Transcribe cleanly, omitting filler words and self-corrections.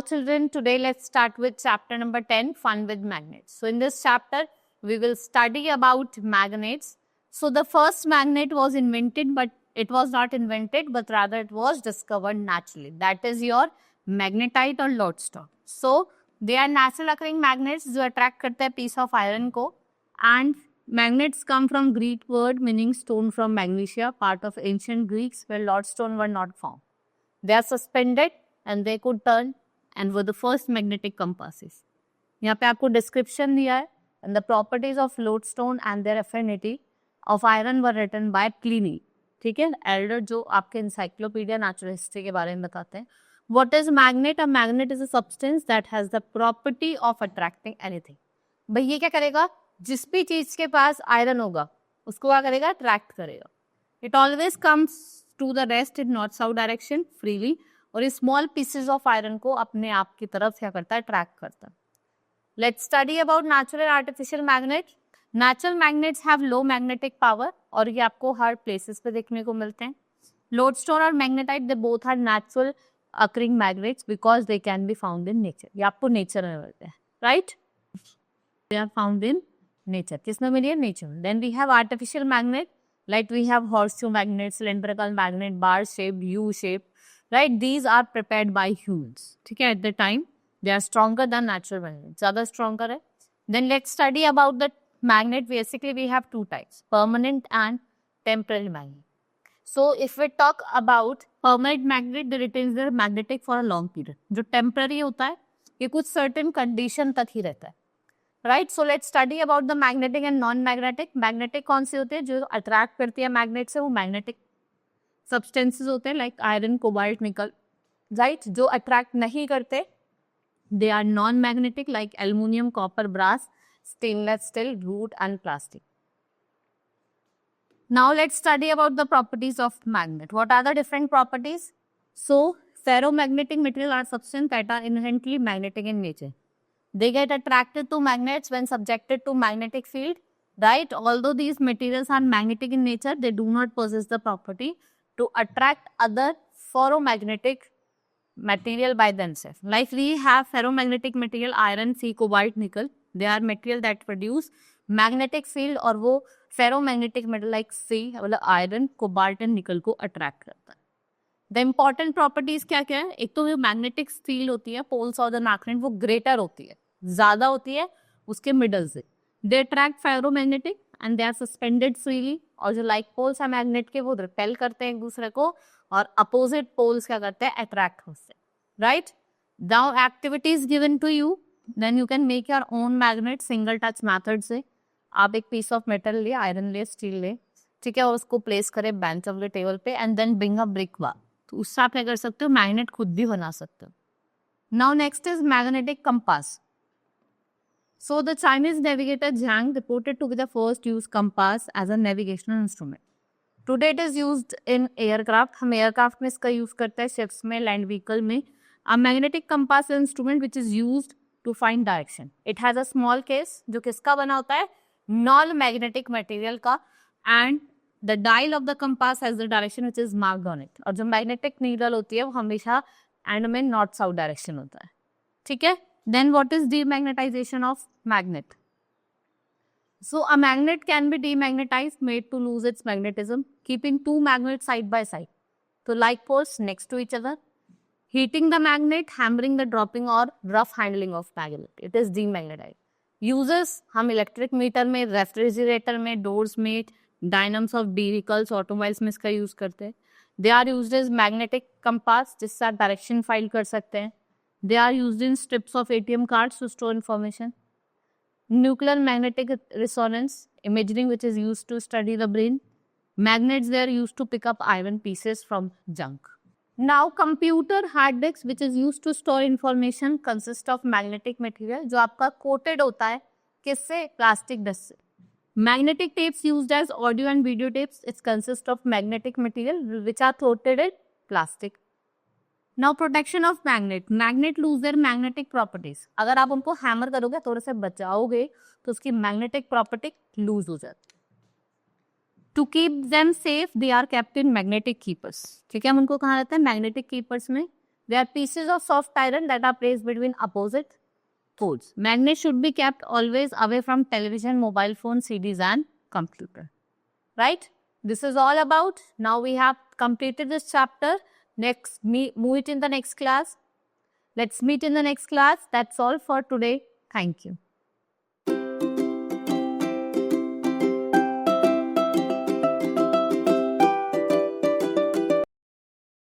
Now children, today let's start with chapter number 10, Fun with Magnets. So in this chapter, we will study about magnets. So the first magnet was invented, but it was not invented, but rather it was discovered naturally. That is your magnetite or lodestone. So they are natural occurring magnets जो attract करते हैं piece of iron को, and magnets come from Greek word meaning stone from magnesia, part of ancient Greeks where lodestone were not found. They are suspended and they could turn and were the first magnetic compasses. यहाँ पे आपको description दिया है and the properties of lodestone and their affinity of iron were written by Pliny. ठीक है, Elder जो आपके encyclopedia natural history के बारे में बताते हैं. What is magnet? A magnet is a substance that has the property of attracting anything. भाई ये क्या करेगा? जिस भी चीज के पास आयरन होगा उसको क्या करेगा? अट्रैक्ट करेगा. It always comes to the rest in north south direction freely और स्मॉल पीसेस ऑफ आयरन को अपने आप की तरफ क्या करता है? अट्रैक्ट करता है. Let's study about natural and artificial magnet. Natural magnets have low magnetic power और ये आपको हर प्लेसेस पे देखने को मिलते हैं. लोडस्टोन और magnetite they both are natural occurring magnets because they can be found in nature. ये आपको नेचर में मिलते हैं, right? They are found in nature. किसमें मिली है? Nature. Then we have artificial magnet, like we have horseshoe magnet, cylindrical magnet, bar shape, U shape, right? These are prepared by humans. ठीक है, at the time they are stronger than natural magnet. ज़्यादा stronger है. Then let's study about the magnet. Basically we have two types, permanent and temporary magnet. So if we talk about permanent magnet, then it is the magnetic for a long period. जो temporary होता है ये कुछ certain condition तक ही रहता है, right? So let's study about the magnetic and non-magnetic. Magnetic कौन सी होती है? जो attract करती है magnet से, वो magnetic सब्सटेंसेस होते हैं like iron, cobalt, nickel, right? जो अट्रैक्ट नहीं करते they are non magnetic like aluminium, copper, brass, stainless steel, wood and plastic. Now let's study about the properties of magnet. What are the different properties? So ferromagnetic material are substance that are inherently magnetic in nature. They get attracted to magnets when subjected to magnetic field, right? Although these materials are magnetic in nature, they do not possess the property to attract other ferromagnetic material by themselves. Like we have ferromagnetic material, iron, C, cobalt, nickel. They are material that produce magnetic field और वो ferromagnetic metal like C, मतलब iron, cobalt and nickel को attract करता है. The important properties क्या क्या है? एक तो जो magnetic field होती है, poles और the magnet वो greater होती है, ज़्यादा होती है उसके middle से. They attract ferromagnetic and they are suspended freely. और जो लाइक पोल्स है मैग्नेट के वो रिपेल करते हैं एक दूसरे को और अपोजिट पोल्स क्या करते हैं? अट्रैक्ट होते हैं, right? Now activities given to you, then you can make your own magnet single touch method से. आप एक पीस ऑफ मेटल ले, आयरन ले, स्टील ले, ठीक है, और उसको प्लेस करें बेंच ऑफ द टेबल पे and then bring a brick bar. तो उससे आप क्या कर सकते हो? मैग्नेट खुद भी बना सकते हो. Now next is magnetic compass. So the Chinese navigator Zhang reported to be the first use compass as a navigational instrument. Today it is used in aircraft. हम aircraft में इसका use करते हैं, ships में, land vehicle में. A magnetic compass is an instrument which is used to find direction. It has a small case जो किसका बना होता है? Non-magnetic material का, and the dial of the compass has the direction which is marked on it. और जो magnetic needle होती है वो हमेशा end में north south direction होता है, ठीक है? Then what is demagnetization of magnet? So a magnet can be demagnetized, made to lose its magnetism, keeping two magnets side by side. So like poles next to each other. Heating the magnet, hammering the dropping or rough handling of magnet. It is demagnetized. Uses हम electric meter में, refrigerator में, doors में, डायनम्स of vehicles, automobiles में इसका use करते हैं. They are used as magnetic compass जिससे आप डायरेक्शन फाइंड कर सकते हैं. They are used in strips of ATM cards to store information. Nuclear magnetic resonance imaging, which is used to study the brain. Magnets, they are used to pick up iron pieces from junk. Now, computer hard disks, which is used to store information, consist of magnetic material, जो आपका coated होता है किससे? Plastic dust से. Magnetic tapes used as audio and video tapes. It consists of magnetic material which are coated in plastic. Now protection of magnet. Magnet lose their magnetic properties. अगर आप उनको hammer करोगे, थोड़े से बचाओगे तो उसकी magnetic property lose हो जाती है. To keep them safe, they are kept in magnetic keepers. ठीक है, हम उनको कहाँ रहते हैं? Magnetic keepers में. They are pieces of soft iron that are placed between opposite poles. Magnets should be kept always away from television, mobile phone, CDs and computer. Right? This is all about. Now we have completed this chapter. Next, move it in the next class. Let's meet in the next class. That's all for today. Thank you.